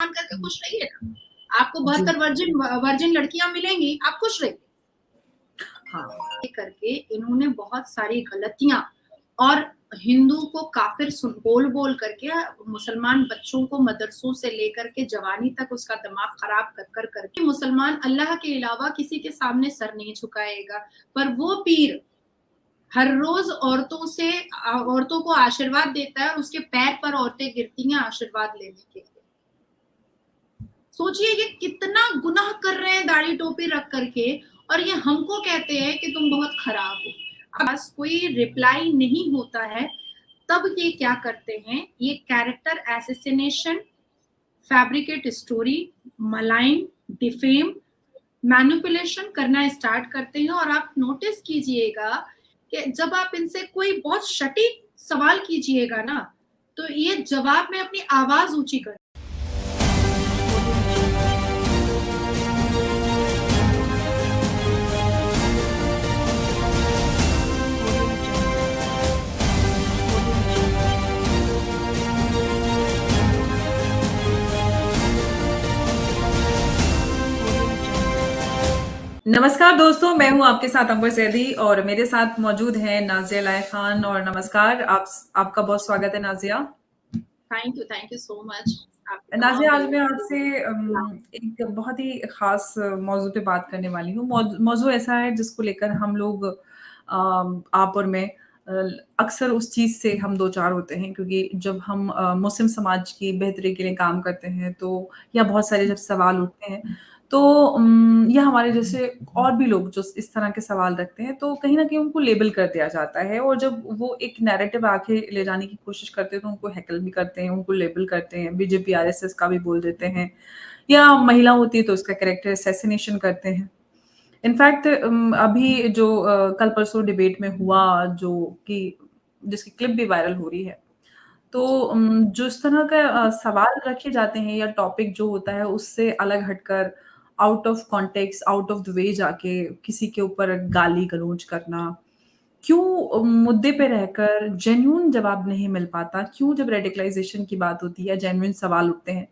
करके खुश रहिए ना। आपको जी। 72 वर्जिन लड़कियां मिलेंगी, आप खुश रहिए। हाँ। करके इन्होंने बहुत सारी गलतियां और हिंदू को काफिर बोल करके मुसलमान बच्चों को मदरसों से लेकर के जवानी तक उसका दिमाग खराब कर करके मुसलमान अल्लाह के अलावा किसी के सामने सर नहीं झुकाएगा। पर वो पीर हर रोज औरतों को आशीर्वाद देता है और उसके पैर पर औरतें गिरती हैं आशीर्वाद लेने के लिए। सोचिए ये कितना गुनाह कर रहे हैं दाढ़ी टोपी रख करके, और ये हमको कहते हैं कि तुम बहुत खराब हो। अब कोई रिप्लाई नहीं होता है, तब ये क्या करते हैं, ये character assassination, fabricate story, malign, defame, manipulation करना स्टार्ट करते हैं। और आप नोटिस कीजिएगा कि जब आप इनसे कोई बहुत सटीक सवाल कीजिएगा ना, तो ये जवाब में अपनी आवाज ऊंची कर नमस्कार दोस्तों, मैं हूं आपके साथ अंबर सैदी और मेरे साथ मौजूद हैं नाजिया लाय खान। और नमस्कार, आपका बहुत स्वागत है Nazia. Thank you so much. आपके तमाम नाजिया, आज मैं व्यूअर्स को आपसे एक बहुत ही खास मौजू पे बात करने वाली हूँ। मौजू ऐसा है जिसको लेकर हम लोग, आप और मैं, अक्सर उस चीज़ से हम दो चार होते हैं, क्योंकि जब हम मुस्लिम समाज की बेहतरी के लिए काम करते हैं तो या बहुत सारे जब सवाल उठते हैं तो या हमारे जैसे और भी लोग जो इस तरह के सवाल रखते हैं तो कहीं न कहीं उनको लेबल कर दिया जाता है। और जब वो एक नैरेटिव आगे ले जाने की कोशिश करते हैं तो उनको हैकल भी करते हैं, उनको लेबल करते हैं, बीजेपी, आरएसएस का भी बोल देते हैं, या महिला होती है तो उसका कैरेक्टर असैसिनेशन करते हैं। इनफैक्ट अभी जो कल परसों डिबेट में हुआ, जो कि जिसकी क्लिप भी वायरल हो रही है, तो जो इस तरह का सवाल रखे जाते हैं या टॉपिक जो होता है उससे अलग हटकर out of context, out of the way जाके किसी के ऊपर गाली-गलौज करना, क्यों मुद्दे पे रहकर जेन्युइन जवाब नहीं मिल पाता? क्यों जब रेडिकलाइज़ेशन की बात होती है, जेन्युइन सवाल उठते हैं,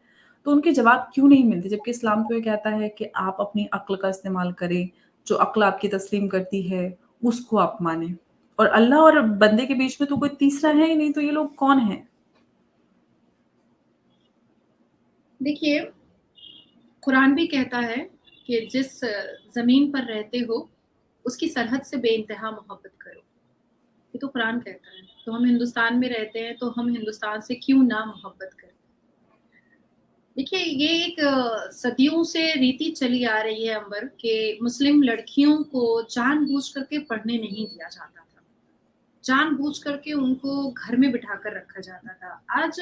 तो उनके जवाब क्यों नहीं मिलते? जबकि इस्लाम तो ये कहता है कि आप अपनी अक्ल का इस्तेमाल करें, जो अक्ल आपकी तस्लीम करती है, उसको आप मानें। और अल्लाह और बंदे के बीच में तो कोई तीसरा है ही नहीं, तो ये लोग कौन हैं? देखिए, कुरान भी कहता है कि जिस जमीन पर रहते हो उसकी सरहद से बेइंतहा मोहब्बत करो। ये तो कुरान कहता है। तो हम हिंदुस्तान में रहते हैं तो हम हिंदुस्तान से क्यों ना मोहब्बत करें। देखिए, ये एक सदियों से रीति चली आ रही है अंबर, कि मुस्लिम लड़कियों को जानबूझ करके पढ़ने नहीं दिया जाता था, जानबूझ करके उनको घर में बिठाकर रखा जाता था। आज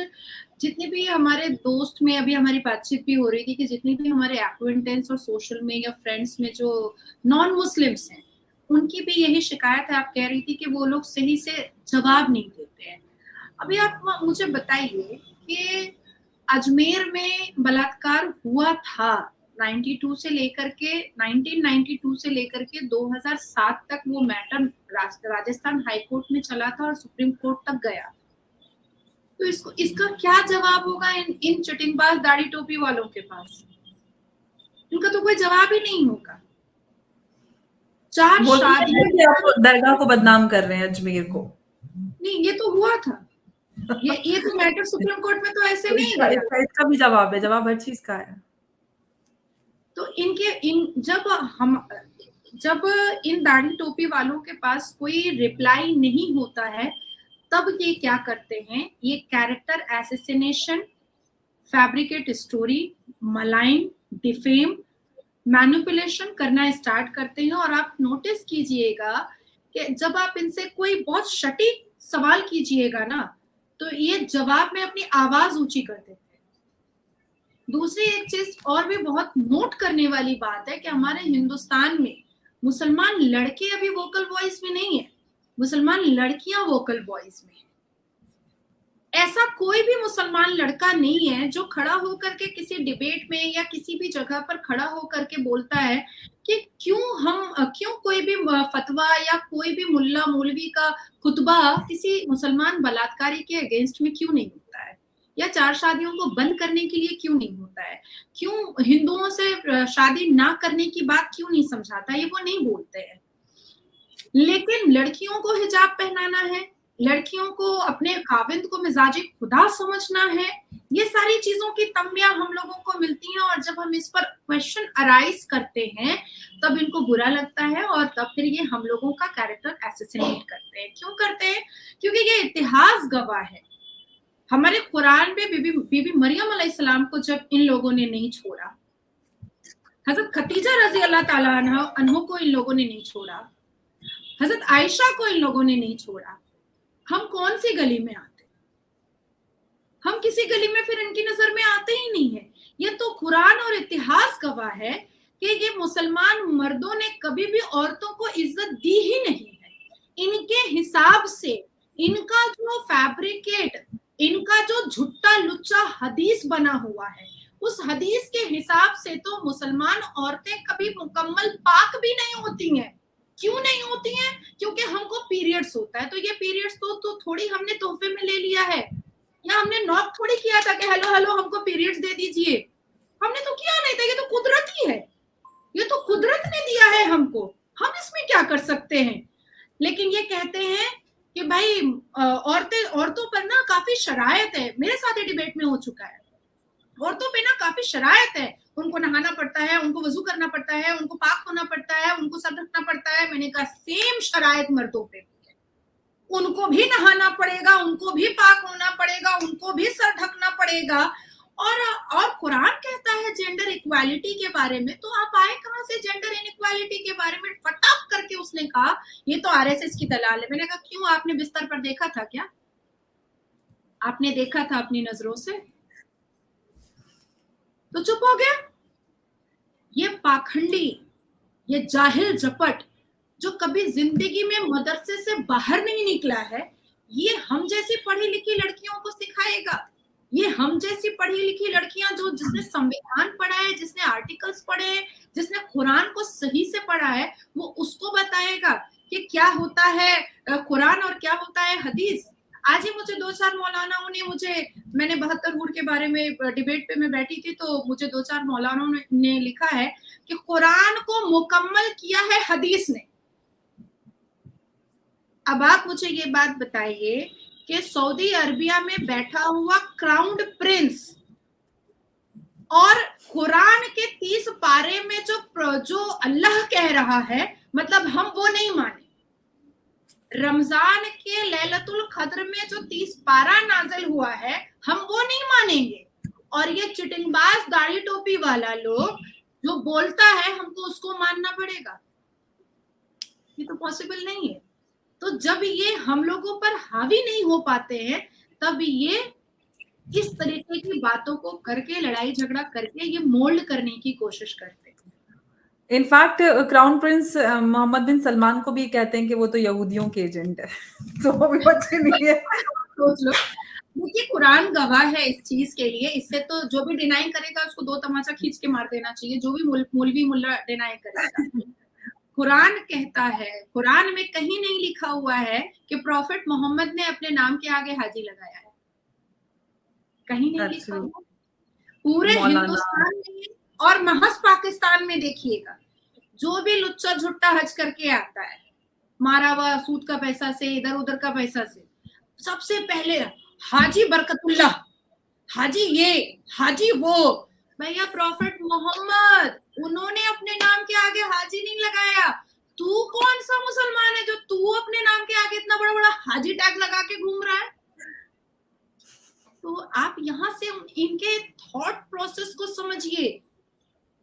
जितने भी हमारे दोस्त में, अभी हमारी बातचीत भी हो रही थी कि जितने भी हमारे एक्वेंटेंस और सोशल में या फ्रेंड्स में जो नॉन मुस्लिम्स हैं, उनकी भी यही शिकायत है। आप कह रही थी कि वो लोग सही से जवाब नहीं देते हैं। अभी आप मुझे बताइए कि अजमेर में बलात्कार हुआ था 92 से लेकर के 1992 से लेकर के 2007 तक वो मैटर राजस्थान हाई कोर्ट में चला था और सुप्रीम कोर्ट तक गया। तो इसका क्या जवाब होगा इन चटिंगबाज दाढ़ी टोपी वालों के पास? इनका तो कोई जवाब ही नहीं होगा। 4 वो तो कहते हैं शादियों कि आप दरगाह को बदनाम कर रहे हैं, अजमेर को। नहीं, ये तो हुआ था। ये तो मैटर सुप्रीम कोर्ट में तो ऐसे तो नहीं इसका गया। इसका इसका भी जवाब है, जवाब हर चीज़ का है। तो जब इन दाढ़ी टोपी वालों के पास कोई रिप्लाई नहीं होता है, तब ये क्या करते हैं, ये character assassination, fabricate story, malign, defame, manipulation करना स्टार्ट करते हैं। और आप नोटिस कीजिएगा कि जब आप इनसे कोई बहुत सटीक सवाल कीजिएगा ना, तो ये जवाब में अपनी आवाज ऊंची कर देते हैं। दूसरी एक चीज और भी बहुत नोट करने वाली बात है कि हमारे हिंदुस्तान में मुसलमान लड़के अभी वोकल वॉइस में नहीं है, मुसलमान लड़कियां वोकल वॉइस में है। ऐसा कोई भी मुसलमान लड़का नहीं है जो खड़ा होकर के किसी डिबेट में या किसी भी जगह पर खड़ा होकर के बोलता है कि क्यों कोई भी फतवा या कोई भी मुल्ला मौलवी का खुतबा किसी मुसलमान बलात्कारी के अगेंस्ट में क्यों नहीं होता है। या 4 शादियों को बंद करने के लिए क्यों नहीं होता है? क्यों हिंदुओं से शादी ना करने की बात क्यों नहीं समझाता? ये वो नहीं बोलते हैं। लेकिन लड़कियों को हिजाब पहनाना है, लड़कियों को अपने खाविंद को मिजाजी खुदा समझना है, ये सारी चीज़ों की तंबियाँ हम लोगों को मिलती हैं और जब हम इस पर क्वेश्चन अराइज़ करते हैं, तब इनको बुरा लगता है और तब फिर ये हम लोगों का कैरेक्टर असैसिनेट करते हैं। क्यों करते हैं? क्योंकि ये इतिहास गवाह है। हमारे कुरान में बीबी मरियम अलैहिस्सलाम को जब इन लोगों ने नहीं छोड़ा, हज़रत खदीजा रज़ी अल्लाह ताला अन्हा को इन लोगों ने नहीं छोड़ा, हज़रत आयशा को इन लोगों ने नहीं छोड़ा, हम कौन-सी गली में आते? हम किसी गली में फिर इनकी नज़र में आते ही नहीं है। ये तो कुरान और इतिहास गवाह है कि ये मुसलमान मर्दों ने कभी भी औरतों को इज़्ज़त दी ही नहीं है। इनके हिसाब से इनका जो फैब्रिकेट, इनका जो झुट्टा-लुच्चा हदीस बना हुआ है, उस हदीस के हिसाब से तो मुसलमान औरतें कभी मुकम्मल पाक भी नहीं होती हैं। क्यों नहीं होती हैं? क्योंकि हमको पीरियड्स होता है, तो ये पीरियड्स तो थोड़ी हमने तोहफे में ले लिया है, या हमने नॉक थोड़ी किया था कि हेलो हेलो हमको पीरियड्स दे दीजिए। हमने तो किया नहीं था, ये तो कुदरत ही है, ये तो कुदरत ने दिया है हमको, हम इसमें क्या कर सकते हैं? लेकिन ये कहते हैं कि भाई औरतों पर ना काफी शरायत है। मेरे साथ ये डिबेट में हो चुका है, औरतों पे ना काफी शरायत है, उनको नहाना पड़ता है, उनको वजू करना पड़ता है, उनको पाक होना पड़ता है, उनको सर ढकना पड़ता है। मैंने कहा सेम शरायत मर्दों पे, उनको भी नहाना पड़ेगा, उनको भी पाक होना पड़ेगा, उनको भी सर ढकना पड़ेगा। और कुरान कहता है जेंडर इक्वालिटी के बारे में, तो आप आए कहां से जेंडर इनइक्वालिटी के बारे में? फटाक करके उसने कहा ये तो आरएसएस की दलाल है। मैंने कहा क्यों, आपने बिस्तर पर देखा था क्या? आपने देखा था अपनी नजरों से? तो चुप हो गया। ये पाखंडी, ये जाहिल जपट जो कभी जिंदगी में मदरसे से बाहर नहीं निकला है, ये हम जैसी पढ़ी लिखी लड़कियों को सिखाएगा। ये हम जैसी पढ़ी लिखी लड़कियां जो जिसने संविधान पढ़ा है, जिसने आर्टिकल्स पढ़े हैं, जिसने कुरान को सही से पढ़ा है, वो उसको बताएगा कि क्या होता है कुरान और क्या होता है हदीस। आज ही मुझे 2-4 मौलानाओं ने मैंने 72 हूर के बारे में डिबेट पे मैं बैठी थी, तो मुझे 2-4 मौलानाओं ने लिखा है कि कुरान को मुकम्मल किया है हदीस ने। अब आप मुझे ये बात बताइए कि सऊदी अरबिया में बैठा हुआ क्राउन प्रिंस और कुरान के 30 पारे में जो अल्लाह कह रहा है, मतलब हम वो नहीं माने। रमजान के लैलतुल कद्र में जो 30 पारा नाजिल हुआ है, हम वो नहीं मानेंगे। और ये चिटिंगबाज दाढ़ी टोपी वाला लोग जो बोलता है, हमको उसको मानना पड़ेगा। ये तो पॉसिबल नहीं है। तो जब ये हम लोगों पर हावी नहीं हो पाते हैं, तब ये इस तरीके की बातों को करके, लड़ाई झगड़ा करके ये मोल्ड करने की कोशिश करते हैं। इनफैक्ट क्राउन प्रिंस मोहम्मद बिन सलमान को भी कहते हैं कि वो तो यहूदियों के एजेंट है। तो वो भी बच्चे नहीं है। सोच लो। देखिए कुरान गवाह है इस चीज के लिए, इससे तो जो भी डिनाई करेगा उसको 2 तमाचा खींच के मार देना चाहिए, जो भी मौलवी मुल्ला डिनाई करेगा। कुरान कहता है, कुरान में कहीं नहीं लिखा हुआ है कि प्रॉफिट मोहम्मद ने अपने नाम के आगे हाजी लगाया है, कहीं नहीं लिखा हुआ। पूरे हिंदुस्तान में और महज पाकिस्तान में देखिएगा, जो भी लुच्चा झुट्टा हज करके आता है, मारा हुआ सूद का पैसा से, इधर उधर का पैसा से, सबसे पहले हाजी बरकतुल्लाह, हाजी ये, हाजी वो। भैया प्रॉफिट मोहम्मद, उन्होंने अपने नाम के आगे हाजी नहीं लगाया। तू कौन सा मुसलमान है जो तू अपने नाम के आगे इतना बड़ा बड़ा हाजी टैग लगा के घूम रहा है? तो आप यहाँ से इनके थॉट प्रोसेस को समझिए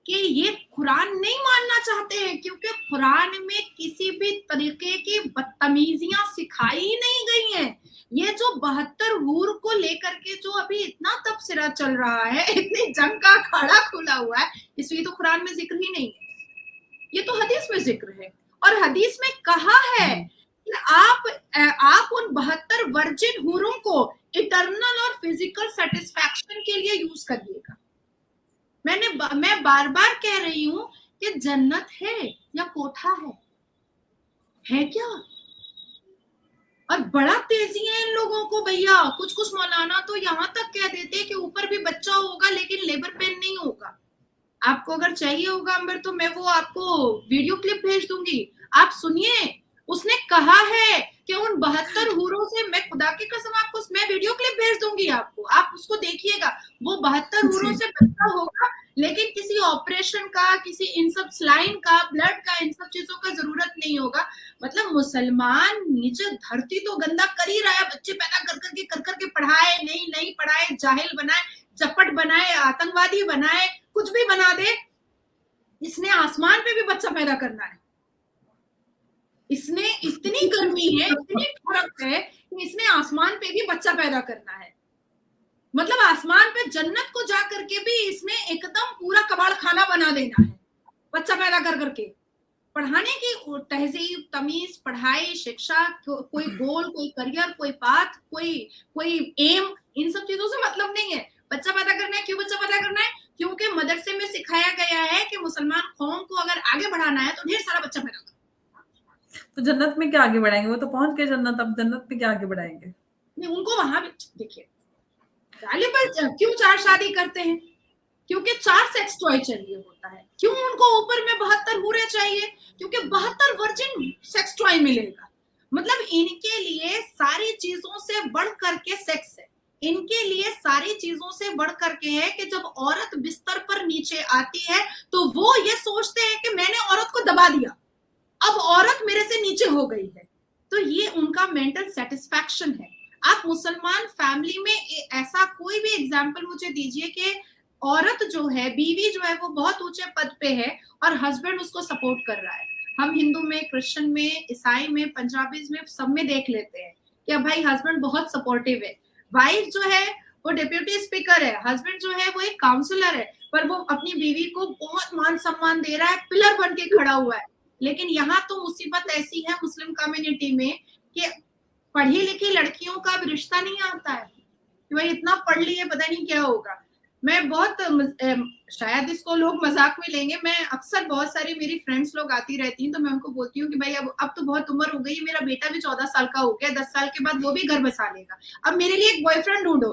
कि ये कुरान नहीं मानना चाहते हैं, क्योंकि कुरान में किसी भी तरीके की बदतमीजियां सिखाई नहीं गई हैं। ये जो 72 हूर को लेकर के जो अभी इतना तबसरा चल रहा है, इतनी जंग का अखाड़ा खुला हुआ है, इसलिए तो कुरान में जिक्र ही नहीं है, ये तो हदीस में जिक्र है। और हदीस में कहा है कि आप उन 72 वर्जिन हूरों को इटर्नल और फिजिकल सेटिस्फैक्शन के लिए यूज करिएगा। मैं बार बार कह रही हूं कि जन्नत है या कोठा है क्या? और बड़ा तेजी है इन लोगों को भैया। कुछ कुछ मौलाना तो यहाँ तक कह देते कि ऊपर भी बच्चा होगा लेकिन लेबर पेन नहीं होगा। आपको अगर चाहिए होगा अंबर तो मैं वो आपको वीडियो क्लिप भेज दूंगी, आप सुनिए। उसने कहा है कि उन 72 हूरों से, मैं खुदा की कसम आपको, मैं वीडियो क्लिप भेज दूंगी आपको, आप उसको देखिएगा। वो 72 हूरों जी। से बच्चा होगा लेकिन किसी ऑपरेशन का, किसी इन सब स्लाइन का, ब्लड का, इन सब चीजों का जरूरत नहीं होगा। मतलब मुसलमान नीचे धरती तो गंदा कर ही रहा है, बच्चे पैदा कर करके पढ़ाए, नहीं पढ़ाए, जाहिल बनाए, चपट बनाए, आतंकवादी बनाए, कुछ भी बना दे। इसने आसमान पे भी बच्चा पैदा करना है। इसने इतनी गर्मी है, इतनी ठंड है कि इसने आसमान पे भी बच्चा पैदा करना है। मतलब आसमान पे जन्नत को जा करके भी इसने एकदम पूरा कबाड़ खाना बना देना है, बच्चा पैदा कर करके। पढ़ाने की तहजीब, तमीज, पढ़ाई, शिक्षा, कोई गोल, कोई करियर, कोई पाथ, कोई एम, इन सब चीजों से मतलब नहीं है। बच्चा पैदा करना है। क्यों बच्चा पैदा करना है? क्योंकि मदरसे में सिखाया गया है कि मुसलमान कौम को अगर आगे बढ़ाना है तो ढेर सारा बच्चा पैदा करो। तो जन्नत में क्या आगे बढ़ाएंगे? वो तो पहुंच गए जन्नत, अब जन्नत में क्या आगे बढ़ाएंगे? नहीं, उनको वहां भी देखिए, क्यों 4 शादी करते हैं? क्योंकि 4 सेक्स टॉय चाहिए होता है। क्यों उनको ऊपर में 72 हूरें चाहिए? क्योंकि 72 वर्जिन सेक्स टॉय मिलेगा। मतलब इनके लिए सारी चीजों से बढ़ करके सेक्स है। इनके लिए सारी चीजों से बढ़ करके है कि जब औरत बिस्तर पर नीचे आती है तो वो ये सोचते हैं कि मैंने औरत को दबा दिया, अब औरत मेरे से नीचे हो गई है। तो ये उनका मेंटल सेटिस्फैक्शन है। आप मुसलमान फैमिली में ऐसा कोई भी एग्जाम्पल मुझे दीजिए कि औरत जो है, बीवी जो है, वो बहुत ऊंचे पद पे है और हस्बैंड उसको सपोर्ट कर रहा है। हम हिंदू में, क्रिश्चियन में, ईसाई में, पंजाबीज में, सब में देख लेते हैं कि भाई हस्बैंड बहुत सपोर्टिव है। वाइफ जो है वो डिप्यूटी स्पीकर है, हस्बैंड जो है वो एक काउंसलर है, पर वो अपनी बीवी को बहुत मान सम्मान दे रहा है, पिलर बन के खड़ा हुआ है। लेकिन यहाँ तो मुसीबत ऐसी है मुस्लिम कम्युनिटी में कि पढ़ी लिखी लड़कियों का अब रिश्ता नहीं आता है कि भाई इतना पढ़ ली है, पता नहीं क्या होगा। मैं बहुत शायद इसको लोग मजाक में लेंगे, मैं अक्सर बहुत सारी मेरी फ्रेंड्स लोग आती रहती हैं तो मैं उनको बोलती हूँ कि भाई अब तो बहुत उम्र हो गई है, मेरा बेटा भी 14 साल का हो गया, 10 साल के बाद वो भी घर बसा लेगा, अब मेरे लिए एक बॉयफ्रेंड ढूंढो।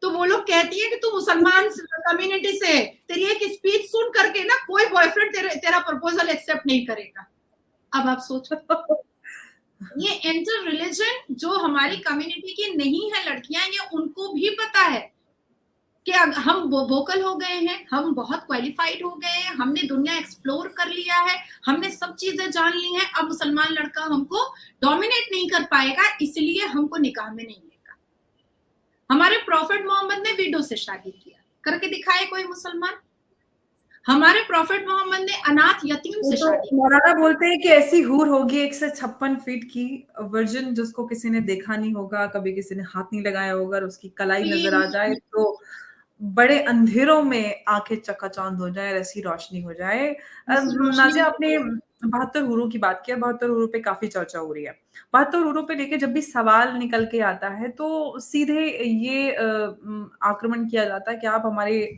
तो वो लोग कहती है कि तू मुसलमान कम्युनिटी से है, तेरी एक स्पीच सुन करके ना कोई बॉयफ्रेंड तेरा प्रपोजल एक्सेप्ट नहीं करेगा। अब आप सोचो, ये इंटर रिलीजन जो हमारी कम्युनिटी की नहीं है लड़कियां, ये उनको भी पता है कि हम वोकल हो गए हैं, हम बहुत क्वालिफाइड हो गए हैं, हमने दुनिया एक्सप्लोर कर लिया है, हमने सब चीजें जान ली हैं, अब मुसलमान लड़का हमको डोमिनेट नहीं कर पाएगा, इसलिए हमको निकाह में नहीं लेगा। हमारे प्रॉफिट मोहम्मद ने विडो से शादी किया, करके दिखाए कोई मुसलमान? हमारे प्रॉफिट मोहम्मद ने अनाथ यतीम से शादी की। मौलाना बोलते हैं कि ऐसी हूर होगी 156 फीट की वर्जिन, जिसको किसी ने देखा नहीं होगा, कभी किसी ने हाथ नहीं लगाया होगा, और उसकी कलाई नजर आ जाए तो बड़े अंधेरों में आंखें चकाचौंध हो जाए, ऐसी रोशनी हो जाए। नाज़िया, आपने 72 हूरों की बात किया, 72 हूरों पे काफी चर्चा हो रही है। 72 हूरों पे लेके जब भी सवाल निकल के आता है तो सीधे ये आक्रमण किया जाता है कि आप हमारे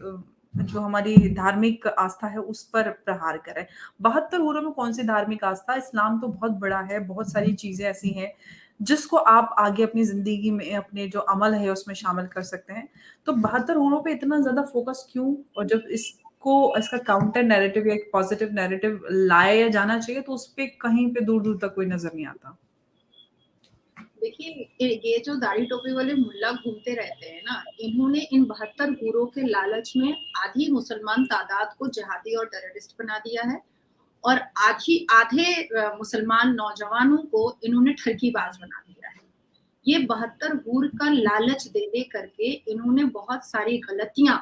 जो हमारी धार्मिक आस्था है उस पर प्रहार करें। 72 हूरों में कौन सी धार्मिक आस्था? इस्लाम तो बहुत बड़ा है, बहुत सारी चीजें ऐसी हैं जिसको आप आगे अपनी जिंदगी में, अपने जो अमल है उसमें शामिल कर सकते हैं। तो 72 हूरों पे इतना ज्यादा फोकस क्यों? और जब इसका काउंटर नैरेटिव या एक पॉजिटिव नैरेटिव लाया जाना चाहिए तो उस पे कहीं पे दूर दूर तक कोई नजर नहीं आता। देखिए, ये जो दाढ़ी टोपी वाले मुल्ला घूमते रहते हैं ना, इन्होंने इन 72 हूरों के लालच में आधी मुसलमान तादाद को जिहादी और टेररिस्ट बना दिया है और आधे मुसलमान नौजवानों को इन्होंने ठरकीबाज बना दिया है। ये 72 हूर का लालच दे दे करके इन्होंने बहुत सारी गलतियां,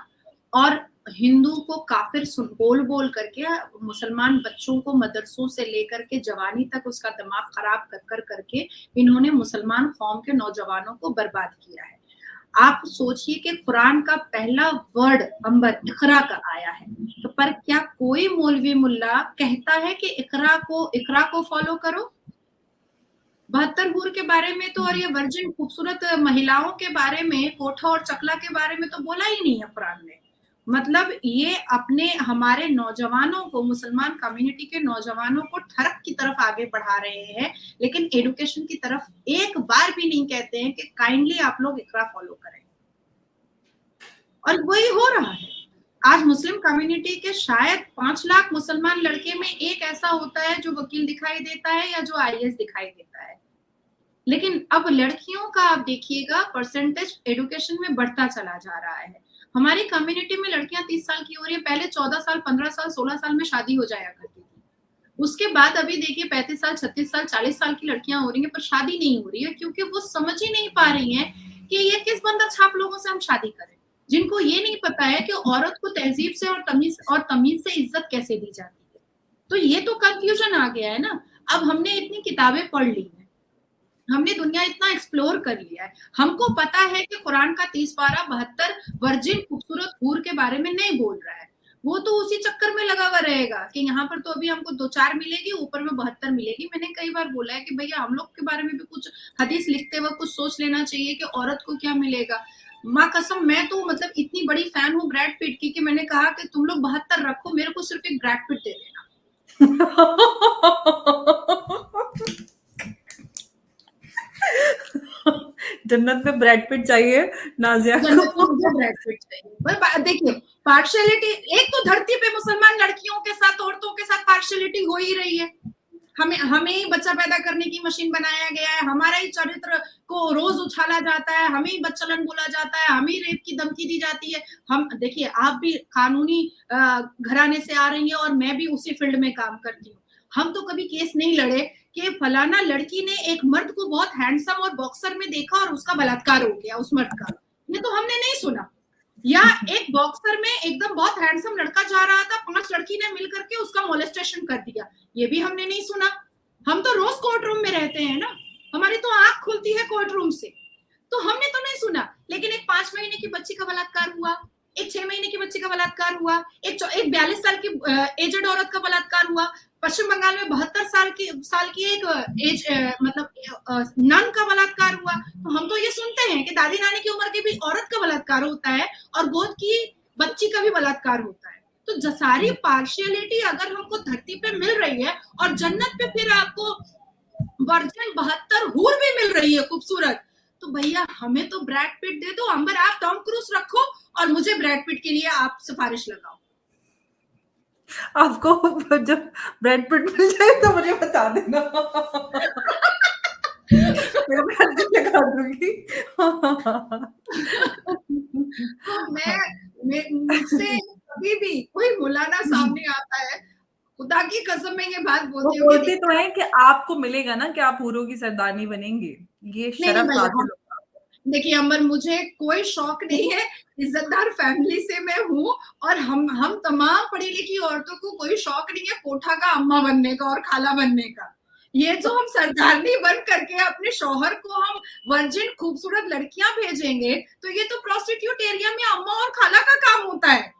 और हिंदू को काफिर बोल बोल करके मुसलमान बच्चों को मदरसों से लेकर के जवानी तक उसका दिमाग खराब कर करके इन्होंने मुसलमान कौम के नौजवानों को बर्बाद किया है। आप सोचिए कि कुरान का पहला वर्ड अंबर इकरा का आया है, तो पर क्या कोई मौलवी मुल्ला कहता है कि इकरा को फॉलो करो? 72 हूर के बारे में तो, और ये वर्जिन खूबसूरत महिलाओं के बारे में, कोठा और चकला के बारे में तो बोला ही नहीं है कुरान ने। मतलब ये अपने हमारे नौजवानों को, मुसलमान कम्युनिटी के नौजवानों को ठरक की तरफ आगे बढ़ा रहे हैं, लेकिन एजुकेशन की तरफ एक बार भी नहीं कहते हैं कि काइंडली आप लोग इकरा फॉलो करें। और वही हो रहा है। आज मुस्लिम कम्युनिटी के शायद 5 लाख मुसलमान लड़के में एक ऐसा होता है जो वकील दिखाई देता है या जो आईएएस दिखाई देता है। लेकिन अब लड़कियों का आप देखिएगा परसेंटेज एजुकेशन में बढ़ता चला जा रहा है। हमारी कम्युनिटी में लड़कियां 30 साल की हो रही है, पहले 14 साल, 15 साल, 16 साल में शादी हो जाया करती थी। उसके बाद अभी देखिए 35 साल, 36 साल, 40 साल की लड़कियां हो रही हैं, पर शादी नहीं हो रही है, क्योंकि वो समझ ही नहीं पा रही हैं कि ये किस बंदर छाप लोगों से हम शादी करें। जिनको ये नहीं पता है कि औरत को तहजीब से और तमीज से इज्जत कैसे दी जाती है। तो ये तो कंफ्यूजन आ गया है ना। अब हमने इतनी किताबें पढ़ ली हैं, हमने दुनिया इतना एक्सप्लोर कर लिया है, हमको पता है कि कुरान का 30 पारा 72 वर्जिन खूबसूरत हूर के बारे में नहीं बोल रहा है। वो तो उसी चक्कर में लगा हुआ रहेगा कि यहाँ पर तो अभी हमको 2-4 मिलेगी, ऊपर में 72 मिलेगी। मैंने कई बार बोला है कि भैया हम लोग के बारे में भी कुछ हदीस लिखते वक्त कुछ सोच लेना चाहिए कि औरत को क्या मिलेगा। माँ कसम, मैं तो मतलब इतनी बड़ी फैन हूँ ब्रैड पिट की कि मैंने कहा कि तुम लोग 72 रखो, मेरे को सिर्फ एक ब्रैड पिट दे देना। जन्नत में ब्रैड पिट चाहिए नाजिया जन्नत में को। मुझे ब्रैड पिट चाहिए। देखिए पार्शियलिटी, एक तो धरती पे मुसलमान लड़कियों के साथ, औरतों के साथ पार्शियलिटी हो ही रही है। हमें ही बच्चा पैदा करने की मशीन बनाया गया है, हमारा ही चरित्र को रोज उछाला जाता है, हमें ही बच्चलन बोला जाता है, हमें ही रेप की धमकी दी जाती है। हम देखिए, आप भी कानूनी घराने से आ रही हैं और मैं भी उसी फील्ड में काम करती हूँ। हम तो कभी केस नहीं लड़े कि फलाना लड़की ने एक मर्द को बहुत हैंडसम और बॉक्सर में देखा और उसका बलात्कार हो गया उस मर्द का, ये तो हमने नहीं सुना। या एक बॉक्सर में एकदम बहुत हैंडसम लड़का जा रहा था, 5 लड़की ने मिल करके उसका मोलेस्टेशन कर दिया, ये भी हमने नहीं सुना। हम तो रोज कोर्ट रूम में रहते हैं ना, हमारी तो आंख खुलती है कोर्ट रूम से, तो हमने तो नहीं सुना। लेकिन एक 5 महीने की बच्ची का बलात्कार हुआ, एक 6 महीने की बच्ची का बलात्कार हुआ, एक 42 साल की एजेड औरत का बलात्कार हुआ, पश्चिम बंगाल में 72 साल की एक एज मतलब नन का बलात्कार हुआ। तो हम तो ये सुनते हैं कि दादी नानी की उम्र की भी औरत का बलात्कार होता है और गोद की बच्ची का भी बलात्कार होता है। तो सारी पार्शियलिटी अगर हमको धरती पे मिल रही है और जन्नत पे फिर आपको वर्जिन 72 हूर भी मिल रही है खूबसूरत, तो भैया हमें तो ब्रैड पिट दे दो। अंबर आप टॉम क्रूज रखो और मुझे ब्रैड पिट के लिए आप सिफारिश लगाओ। आपको जब ब्रैड पिट मिल जाए तो मुझे बता देना। मैं ब्रैड पिट लगा दूंगी। तो मुझसे कभी भी कोई मौलाना सामने आता है, खुदा की कसम मैं ये बात वो बोलती हूँ कि बोलते तो हैं कि आपको मिलेगा ना कि आप हूरों की सरदारनी बनेंगे, ये नहीं नहीं शरफ भैया, हासिल होगा। देखिए अमर, मुझे कोई शौक नहीं है, इज्जतदार फैमिली से मैं हूँ और हम तमाम पढ़ी लिखी औरतों को कोई शौक नहीं है कोठा का अम्मा बनने का और खाला बनने का। ये जो हम सरदारनी बन करके अपने शौहर को हम वर्जिन खूबसूरत लड़कियां भेजेंगे, तो ये तो प्रोस्टिट्यूट एरिया में अम्मा और खाला का काम होता है।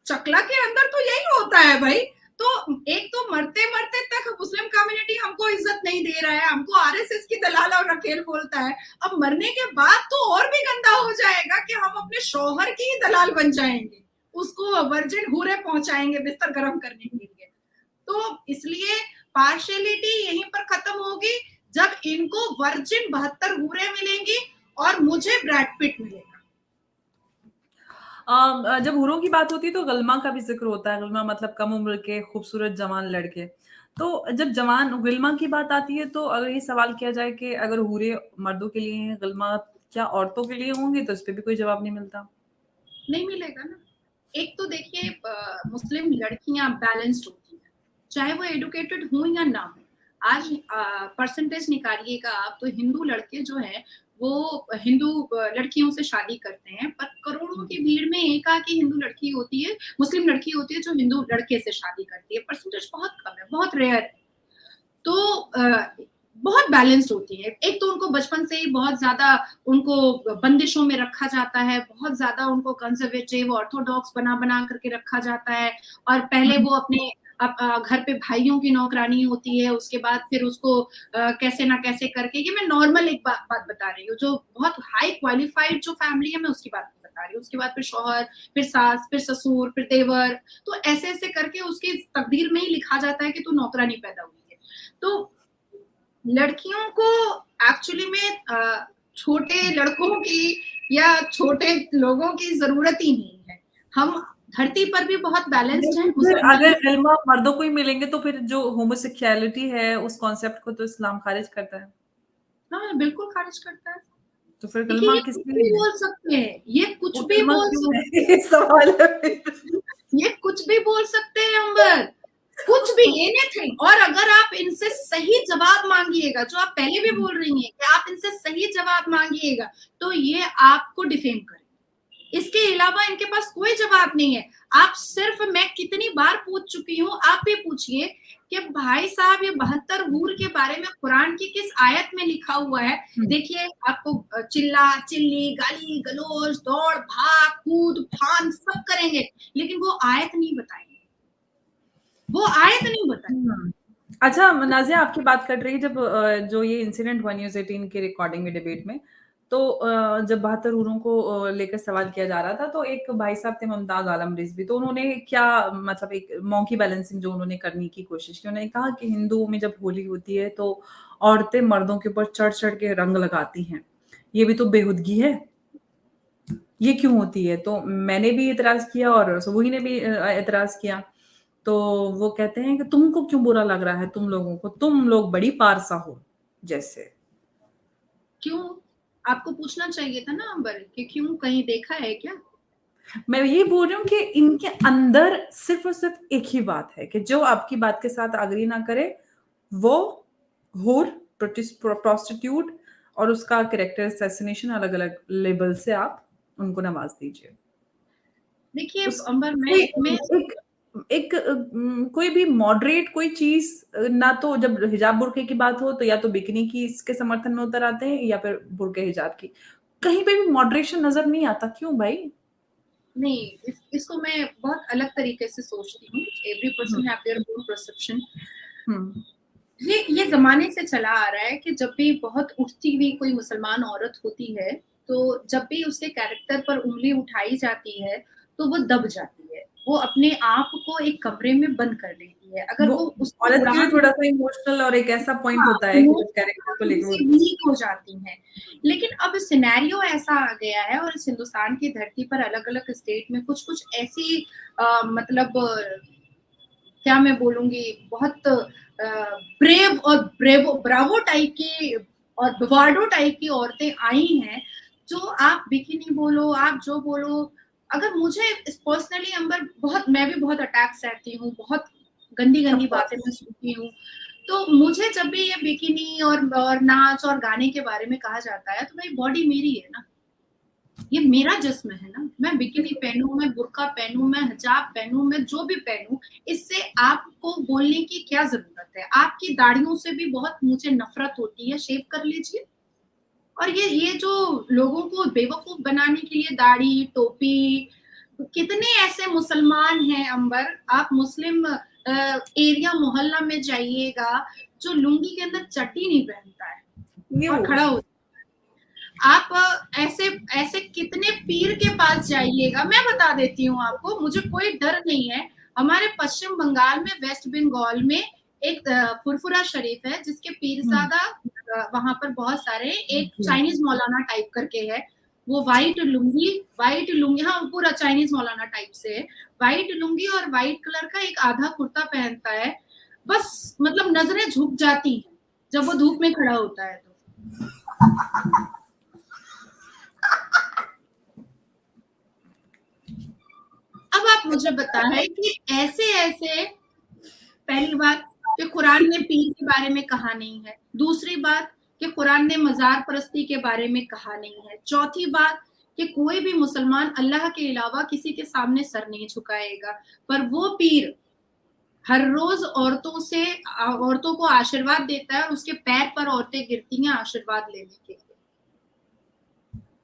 चकला के अंदर तो यही होता है भाई। तो एक तो मरते मरते तक मुस्लिम कम्युनिटी हमको इज्जत नहीं दे रहा है, हमको आरएसएस की दलाल और रखेल बोलता है। अब मरने के बाद तो और भी गंदा हो जाएगा कि हम अपने शौहर की ही दलाल बन जाएंगे, उसको वर्जिन हूरे पहुंचाएंगे बिस्तर गर्म करने के लिए। तो इसलिए पार्शियलिटी यहीं पर खत्म होगी जब इनको वर्जिन 72 हूरे मिलेंगी और मुझे ब्रैड पिट मिलेगा। जब हूरों की बात होती है तो गल्मा का भी ज़िक्र होता है। गल्मा मतलब कम उम्र के खूबसूरत जवान लड़के। तो जब जवान गल्मा की बात आती है तो अगर ये सवाल किया जाए कि अगर हूरे मर्दों के लिए हैं, गल्मा क्या औरतों के लिए होंगे? तो इस पे भी कोई जवाब नहीं मिलता। नहीं मिलेगा ना। एक तो देखिए मुस्लिम लड़कियां बैलेंस्ड होती हैं, चाहे वो एडुकेटेड हों या ना हो। आज परसेंटेज निकालिएगा आप, तो हिंदू लड़के जो हैं वो हिंदू लड़कियों से शादी करते हैं, पर करोड़ों की भीड़ में एक आधी हिंदू लड़की होती है, मुस्लिम लड़की होती है जो हिंदू लड़के से शादी करती है। परसेंटेज बहुत कम है, बहुत रेयर है। तो बहुत बैलेंस्ड होती है। एक तो उनको बचपन से ही बहुत ज्यादा उनको बंदिशों में रखा जाता है, बहुत ज्यादा उनको कंजर्वेटिव ऑर्थोडॉक्स बना बना करके रखा जाता है, और पहले वो अपने घर पे भाइयों की नौकरानी होती है, उसके बाद फिर उसको कैसे ना कैसे करके, ये मैं नॉर्मल एक बात बता रही हूँ, जो बहुत हाई क्वालिफाइड जो फैमिली है मैं उसकी बात बता रही हूँ, उसके बाद फिर शौहर, फिर सास, फिर ससुर, फिर देवर, तो ऐसे-ऐसे करके उसकी तकदीर में ही लिखा जाता है कि तू नौकरानी पैदा हुई है। तो लड़कियों को एक्चुअली में छोटे लड़कों की या छोटे लोगों की ज़रूरत ही नहीं है। हम धरती पर भी बहुत बैलेंस्ड हैं, लेकिन फिर मुसलमान अगर इल्मा मर्दों को ही मिलेंगे तो फिर जो होमोसेक्सुअलिटी है उस कॉन्सेप्ट को तो इस्लाम खारिज करता है। हाँ, बिल्कुल खारिज करता है। तो फिर देखिए, कलमा ये किस कुछ लिए भी है? बोल सकते हैं, ये वो कुछ भी कलमा बोल क्यों है? सकते हैं, ये सवाल है मेरा। ये कुछ भी बोल सकते हैं अंबर, कुछ भी, एनीथिंग। और अगर आप इनसे सही जवाब माँगिएगा, जो आप पहले भी बोल रही हैं कि आप इनसे सही जवाब माँगिएगा, तो ये आपको डिफेम करेंगे। इसके अलावा इनके पास कोई जवाब नहीं है। आप सिर्फ, मैं कितनी बार पूछ चुकी हूँ, आप भी पूछिए कि भाई साहब ये 72 हूर के बारे में कुरान की किस आयत में लिखा हुआ है? हुँ। देखिए, आपको चिल्ला-चिल्ली, गाली-गलौज, दौड़-भाग, कूद-फान सब करेंगे, लेकिन वो आयत नहीं बताएँगे। वो आयत नहीं बताएँगे। हुँ। अच्छा नाज़िया आपकी बात कट रही जब जो ये इंसिडेंट हुआ न्यूज़ 18 की रिकॉर्डिंग में डिबेट में, तो जब 72 हूरों को लेकर सवाल किया जा रहा था, तो एक भाई साहब थे मुमताज़ आलम रिज़वी, तो उन्होंने क्या मतलब एक मौकी बैलेंसिंग जो उन्होंने करने की कोशिश की, उन्होंने कहा कि हिंदुओं में जब होली होती है, तो औरतें मर्दों के ऊपर चढ़-चढ़ के रंग लगाती हैं। ये भी तो बेहूदगी है। ये क्यों होती है? तो मैंने भी एतराज़ किया और सुबुही ने भी एतराज़ किया। तो वो कहते हैं कि तुमको क्यों बुरा लग रहा है तुम लोगों को? तुम लोग बड़ी पारसा हो, जैसे। क्यों? आपको पूछना चाहिए था ना अंबर कि क्यों, कहीं देखा है क्या? मैं ये बोल रही हूँ कि इनके अंदर सिर्फ़ और सिर्फ़ एक ही बात है कि जो आपकी बात के साथ एग्री ना करे, वो हूर, प्रोस्टिट्यूट और उसका कैरेक्टर असैसिनेशन अलग-अलग लेबल से आप उनको नवाज़ दीजिए। देखिए उस अंबर, कोई मैं एक एक कोई भी मॉडरेट कोई चीज़ ना तो जब हिजाब बुर्के की बात हो तो या तो बिकिनी की इसके समर्थन में उतर आते हैं या फिर बुर्के हिजाब की। कहीं पे भी मॉडरेशन नज़र नहीं आता, क्यों भाई? नहीं, इसको मैं बहुत अलग तरीके से सोचती हूँ। Every hmm, person have their own perception. हुँ, ये ज़माने से चला आ रहा है कि जब भी बहुत उठती हुई कोई मुसलमान औरत होती है, तो जब भी उसके कैरेक्टर पर उँगली उठाई जाती है, तो वो दब जाती है। वो अपने आप को एक कमरे में बंद कर लेती है। अगर वो वो उसको औरत के लिए कुरान, थोड़ा-सा इमोशनल और एक ऐसा पॉइंट हाँ, होता है कि जब कैरेक्टर को इमोशनली लेके वो थोड़ी-सी वीक हो जाती हैं। लेकिन अब सिनेरियो ऐसा आ गया है और इस हिंदुस्तान की धरती पर अलग-अलग स्टेट में कुछ-कुछ ऐसी मतलब क्या मैं बोलूँगी, बहुत ब्रेव और ब्रावो टाइप की और ब्रावो टाइप की औरतें आई हैं, जो आप बिकिनी बोलो, आप जो बोलो, अगर मुझे पर्सनली अंबर, बहुत, मैं भी बहुत अटैक सहती हूँ, बहुत ऑफ गंदी-गंदी बातें कोर्स मैं सुनती हूँ। तो मुझे जब भी ये बिकिनी और नाच और गाने के बारे में कहा जाता है, तो भाई बॉडी मेरी है ना। ये मेरा जिस्म है ना, मैं बिकिनी पहनूँ, मैं बुर्का पहनूँ, मैं हिजाब पहनूँ, मैं जो भी पहनूँ, इससे आपको बोलने की क्या ज़रूरत है? आपकी दाढ़ियों से भी बहुत मुझे नफ़रत होती है, शेव कर लीजिए। और ये जो लोगों को बेवकूफ़ बनाने के लिए दाढ़ी, टोपी, कितने ऐसे मुसलमान हैं अंबर, आप मुस्लिम एरिया मोहल्ला में जाइएगा, जो लुंगी के अंदर चड्डी नहीं पहनता है न्यू और खड़ा हो, आप ऐसे ऐसे कितने पीर के पास जाइएगा, मैं बता देती हूँ आपको, मुझे कोई डर नहीं है। हमारे पश्चिम बंगाल में, वेस्ट बंगाल में एक फुरफुरा शरीफ है, जिसके हुँ, पीरज़ादा वहाँ पर बहुत सारे, एक जी। चाइनीज़ मौलाना टाइप करके है। वो व्हाइट लुंगी, हाँ, पूरा चाइनीज़ मौलाना टाइप से है। व्हाइट लुंगी और व्हाइट कलर का एक आधा कुर्ता पहनता है। बस मतलब नज़रें झुक जाती हैं, जब वो धूप में खड़ा होता है तो। अब आप मुझे बताएं कि ऐसे-ऐसे, पहली बात कि कुरान ने पीर के बारे में कहा नहीं है। दूसरी बात कि कुरान ने मज़ार परस्ती के बारे में कहा नहीं है। चौथी बात कि कोई भी मुसलमान अल्लाह के अलावा किसी के सामने सर नहीं झुकाएगा। पर वो पीर हर रोज़ औरतों को आशीर्वाद देता है और उसके पैर पर औरतें गिरती हैं आशीर्वाद लेने के लिए।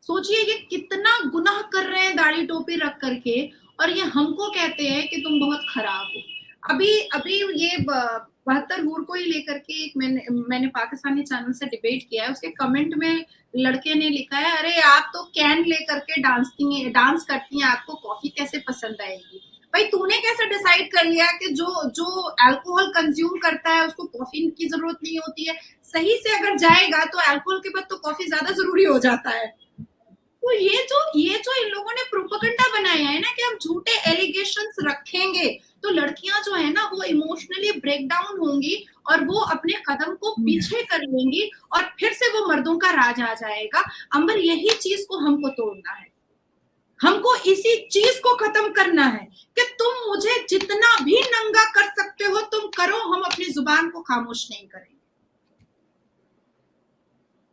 सोचिए ये कितना गुनाह कर रहे हैं दाढ़ी टोपी रख करके, और ये हमको कहते हैं कि तुम बहुत खराब हो। अभी अभी ये 72 हूर को ही लेकर के एक मैंने पाकिस्तानी चैनल से डिबेट किया है, उसके कमेंट में लड़के ने लिखा है, अरे आप तो कैन लेकर के डांस करती हैं, आपको कॉफी कैसे पसंद आएगी? भाई तूने कैसे डिसाइड कर लिया कि जो जो अल्कोहल कंज्यूम करता है उसको कॉफी की जरूरत नहीं होती है? सही से अगर जाएगा तो अल्कोहल के बाद तो कॉफी ज्यादा जरूरी हो जाता है। तो ये जो इन लोगों ने प्रोपेगेंडा बनाया है ना कि हम झूठे एलिगेशंस रखेंगे तो लड़कियां जो है ना वो इमोशनली ब्रेक डाउन होंगी और वो अपने कदम को पीछे कर लेंगी और फिर से वो मर्दों का राज आ जाएगा। अंबर यही चीज को हमको तोड़ना है, हमको इसी चीज को खत्म करना है कि तुम मुझे जितना भी नंगा कर सकते हो तुम करो, हम अपनी जुबान को खामोश नहीं करेंगे।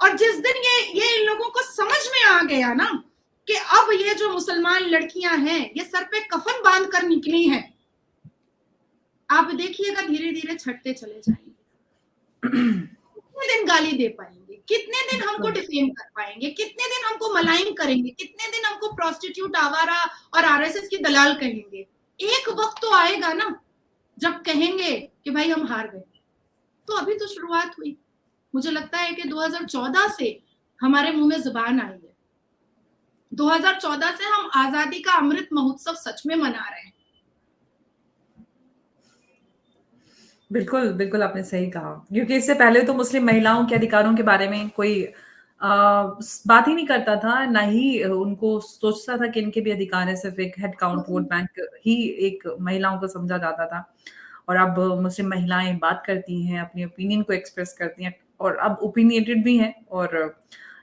और जिस दिन ये इन लोगों को समझ में आ गया ना कि अब ये जो मुसलमान लड़कियां हैं ये सर पे कफन बांध कर निकली हैं, आप देखिएगा धीरे धीरे छटते चले जाएंगे। कितने दिन गाली दे पाएंगे, कितने दिन हमको डिफेम कर पाएंगे, कितने दिन हमको मलाइन करेंगे, कितने दिन हमको प्रोस्टिट्यूट, आवारा और आरएसएस की दलाल कहेंगे? एक वक्त तो आएगा ना जब कहेंगे कि भाई हम हार गए। तो अभी तो शुरुआत हुई, मुझे लगता है कि 2014 से हमारे मुंह में जुबान आई है। 2014 से हम आजादी का अमृत महोत्सव सच में मना रहे हैं। बिल्कुल, बिल्कुल आपने सही कहा, क्योंकि इससे पहले तो मुस्लिम महिलाओं के अधिकारों के बारे में कोई बात ही नहीं करता था, ना ही उनको सोचता था कि इनके भी अधिकार है, सिर्फ़ एक हेड काउंट वोट बैंक ही एक महिलाओं को समझा जाता था। और अब मुस्लिम महिलाएँ बात करती हैं, अपनी ओपिनियन को एक्सप्रेस करती हैं और अब ओपिनियटेड भी हैं और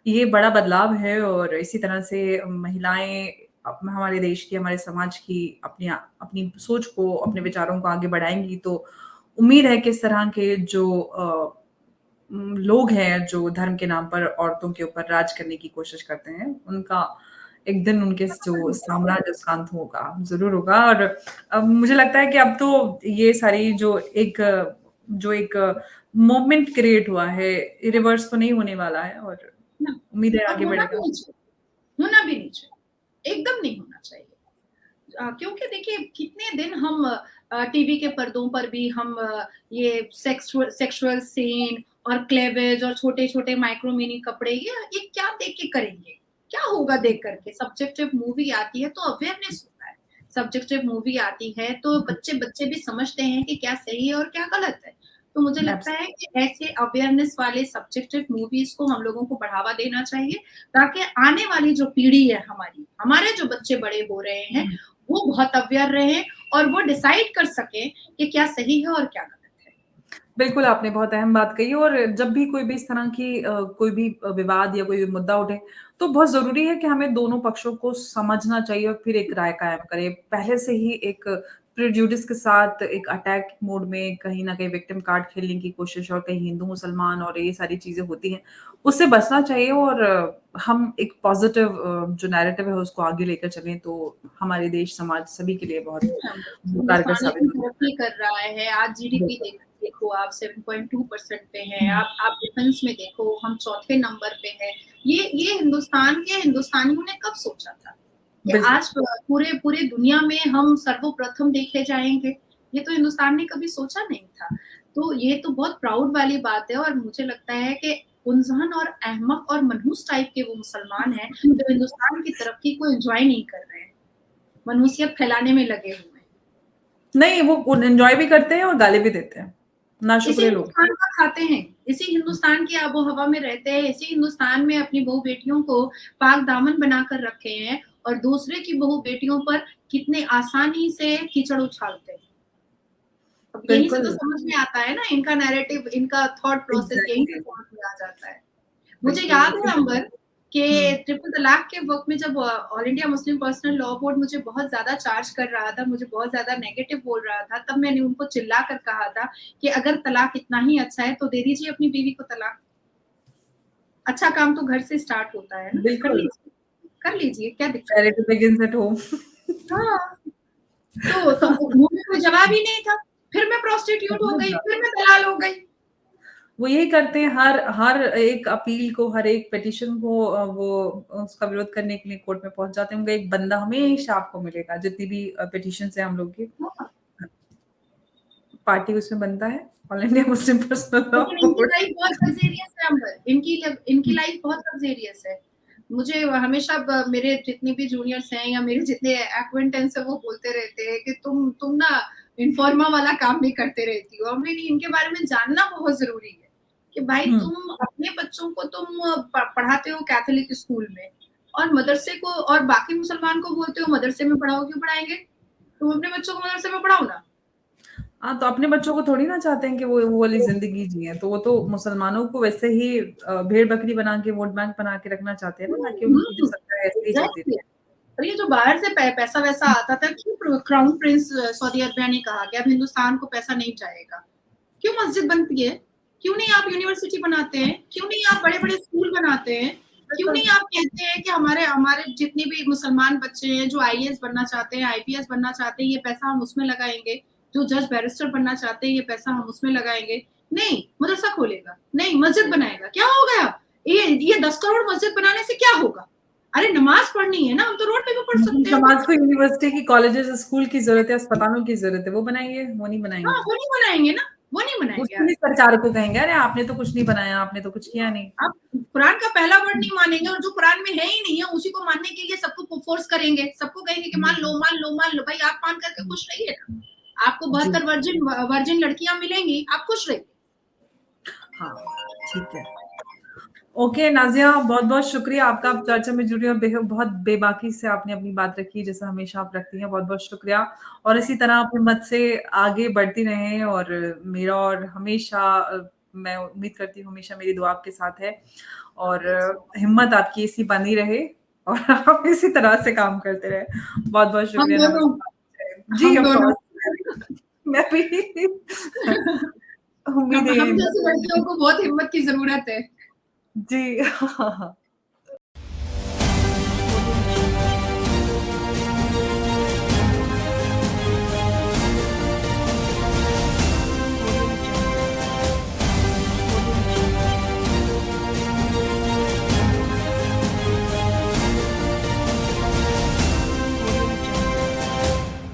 ये बड़ा बदलाव है और इसी तरह से महिलाएँ हमारे देश की, हमारे समाज की अपनी सोच को, अपने विचारों को आगे बढ़ाएँगी तो उम्मीद है कि इस तरह के जो लोग हैं जो धर्म के नाम पर औरतों के ऊपर राज करने की कोशिश करते हैं, उनका एक दिन उनके जो साम्राज्य उसका अंत होगा, ज़रूर होगा और मुझे लगता है कि अब तो ये सारी जो एक मूवमेंट क्रिएट हुआ है, ये रिवर्स तो नहीं होने वाला है और उम्मीद है और आगे बढ़ेगा। होना भी नहीं चाहिए, एकदम नहीं होना चाहिए। क्योंकि देखिए कितने दिन हम टीवी के पर्दों पर भी हम ये सेक्सुअल सीन और क्लेवेज और छोटे-छोटे माइक्रो मिनी कपड़े ये क्या देख के करेंगे? क्या होगा देख करके? सब्जेक्टिव मूवी आती है तो अवेयरनेस होता है। सब्जेक्टिव मूवी आती है तो बच्चे भी समझते हैं कि क्या सही है और क्या गलत है। तो मुझे लगता है कि ऐसे अवेयरनेस वाले सब्जेक्टिव मूवीज को हम लोगों को बढ़ावा देना चाहिए ताकि आने वाली जो पीढ़ी है हमारे जो बच्चे बड़े हो रहे हैं वो बहुत अवेयर रहे और वो डिसाइड कर सकें कि क्या सही है और क्या गलत है। बिल्कुल, आपने बहुत अहम बात कही और जब भी कोई भी इस तरह की कोई भी विवाद या कोई भी मुद्दा उठे, तो बहुत ज़रूरी है कि हमें दोनों पक्षों को समझना चाहिए और फिर एक राय कायम करें। पहले से ही एक प्रेजुडिस के साथ एक अटैक मोड में कहीं न कहीं विक्टिम कार्ड खेलने की कोशिश और कहीं हिंदू-मुसलमान और ये सारी चीज़ें होती हैं, उससे बचना चाहिए और हम एक पॉज़िटिव जो नैरेटिव है उसको आगे लेकर चलें, तो हमारे देश, समाज सभी के लिए बहुत कारगर हिंदुस्तान साबित इतनी हो सकता तरक्की है। कर रहा है, आज जीडीपी बिल्कुल। देखो आप 7.2% पे है, आप डिफेंस में देखो हम चौथे नंबर पे है। ये हिंदुस्तान के हिंदुस्तानियों ने कब सोचा था कि बिल्कुल। आज पूरे पूरे दुनिया में हम सर्वप्रथम देखे जाएँगे? ये तो हिंदुस्तान ने कभी सोचा नहीं था। तो ये तो बहुत प्राउड वाली बात है और मुझे लगता है कि गुंजन और अहमक और मनहूस टाइप के वो मुसलमान हैं, जो हिंदुस्तान की तरक्की को एन्जॉय नहीं कर रहे हैं। मनहूसियत फैलाने में लगे हुए हैं। नहीं, वो एन्जॉय भी करते हैं और गाली भी देते हैं। इसी नाशुक्रे लोग। हिंदुस्तान का खाते हैं, इसी हिंदुस्तान की आबो-हवा में रहते हैं, इसी हिंदुस्तान में अपनी बहू-बेटियों को पाक-दामन बनाकर रखे हैं और दूसरे की बहू-बेटियों पर कितने आसानी से कीचड़ उछालते हैं। अब यहीं से तो बिल्कुल, समझ में आता है ना इनका नैरेटिव, इनका थॉट प्रोसेस यहीं से एग्ज़ैक्टली, समझ में आ जाता है। मुझे बिल्कुल, याद है बिल्कुल। अंबर कि हुँ, ट्रिपल तलाक के वक़्त में जब all India Muslim personal law board मुझे बहुत ज़्यादा चार्ज कर रहा था, मुझे बहुत ज़्यादा नेगेटिव बोल रहा था, तब मैंने उनको चिल्ला कर कहा था कि अगर तलाक इतना ही अच्छा है तो दे दीजिए अपनी बीवी को तलाक। अच्छा काम तो घर से स्टार्ट होता है ना, बिल्कुल, कर लीजिए, क्या दिक्कत है? Charity begins at home. हाँ, तो मुँह में कोई जवाब ही नहीं था। फिर मैं प्रोस्टिट्यूट हो गई, फिर मैं दलाल हो गई। वो यही करते हैं हर हर एक अपील को, हर एक पिटीशन को वो उसका विरोध करने के लिए कोर्ट में पहुँच जाते हैं। उनका एक बंदा हमेशा आपको मिलेगा, जितनी भी पिटीशंस हैं हम लोग की। हाँ, पार्टी उसमें बनता है, all India Muslim personal law लेकिन इनकी बोर्ड। लाइफ बहुत लग्ज़रियस है अंबर, इनकी लाइफ बहुत लग्ज़रियस है। मुझे हमेशा मेरे जितने भी जूनियर्स हैं या मेरे जितने एक्वेंटेंस है वो बोलते रहते हैं कि तुम ना इन्फॉर्मा वाला काम भी करते रहती हो। हमने नहीं, इनके बारे में जानना बहुत ज़रूरी है कि भाई तुम अपने बच्चों को तुम पढ़ाते हो कैथोलिक स्कूल में और मदरसे को और बाकी मुसलमान को बोलते हो मदरसे में पढ़ाओ, क्यों पढ़ाएँगे? तुम अपने बच्चों को मदरसे में पढ़ाओ ना। हाँ, तो अपने बच्चों को थोड़ी ना चाहते हैं कि वो वाली ज़िंदगी जिएँ, तो वो तो मुसलमानों को वैसे ही भेड़-बकरी बना के, वोट बैंक बना के रखना चाहते हैं ना, ताकि उनकी जो सरकार है ऐसे ही चलती एग्ज़ैक्टली। रहे। और ये जो बाहर से पैसा-वैसा आता था, क्यों क्राउन प्रिंस सऊदी अरबिया ने कहा कि अब हिंदुस्तान को पैसा नहीं जाएगा? क्यों मस्जिद बनती है? क्यों नहीं आप यूनिवर्सिटी बनाते हैं? क्यों नहीं आप बड़े-बड़े स्कूल बनाते हैं? क्यों बिल्कुल। नहीं आप कहते हैं कि हमारे हमारे जितने भी मुसलमान बच्चे हैं जो आईएएस बनना चाहते हैं, आईपीएस बनना चाहते हैं, ये पैसा हम उसमें लगाएँगे। जो जज बैरिस्टर बनना चाहते हैं, ये पैसा हम उसमें लगाएँगे। नहीं, मदरसा खोलेगा, नहीं मस्जिद बनाएगा। क्या हो गया? ये 10 करोड़ मस्जिद बनाने से क्या होगा? अरे नमाज़ पढ़नी है ना, हम तो रोड पे भी पढ़ मुस्लिम सकते हैं। समाज को यूनिवर्सिटी की, कॉलेजेस, स्कूल की ज़रूरत है, अस्पतालों की ज़रूरत है, वो बनाइए, वो नहीं हाँ, बनाएँगे। वो नहीं बनाएँगे ना, वो नहीं बनाएँगे। उसके लिए सरकार को कहेंगे, अरे आपने तो कुछ नहीं बनाया, आपने तो कुछ किया नहीं। आप कुरान का पहला वर्ड नहीं मानेंगे और जो कुरान में है ही नहीं है, उसी को मानने के लिए सबको फोर्स करेंगे। सबको कहेंगे कि मान लो, मान लो, मान लो। भाई आप मान करके खुश रहिए ना। आपको जी। 72 वर्जिन लड़कियाँ मिलेंगी, आप खुश रहिए। हाँ, ठीक है। ओके नाज़िया, बहुत-बहुत शुक्रिया आपका, आप चर्चा में जुड़ी और बहुत बेबाकी से आपने अपनी बात रखी, जैसा हमेशा आप रखती हैं, बहुत-बहुत शुक्रिया। और इसी तरह आप हिम्मत से आगे बढ़ती रहें और मेरा और हमेशा मैं उम्मीद करती हूँ हमेशा मेरी दुआ आपके साथ है और हिम्मत आपकी ऐसी बनी रहे और आप इसी तरह से काम करते रहें। बहुत-बहुत हम शुक्रिया, दोनों नमस्कार। जी, हम ऑफ़ दोनों कोर्स मैं भी उम्मीद हम है हम हिम्मत जैसे रहेगी। बच्चों को बहुत हिम्मत की ज़रूरत है। जी।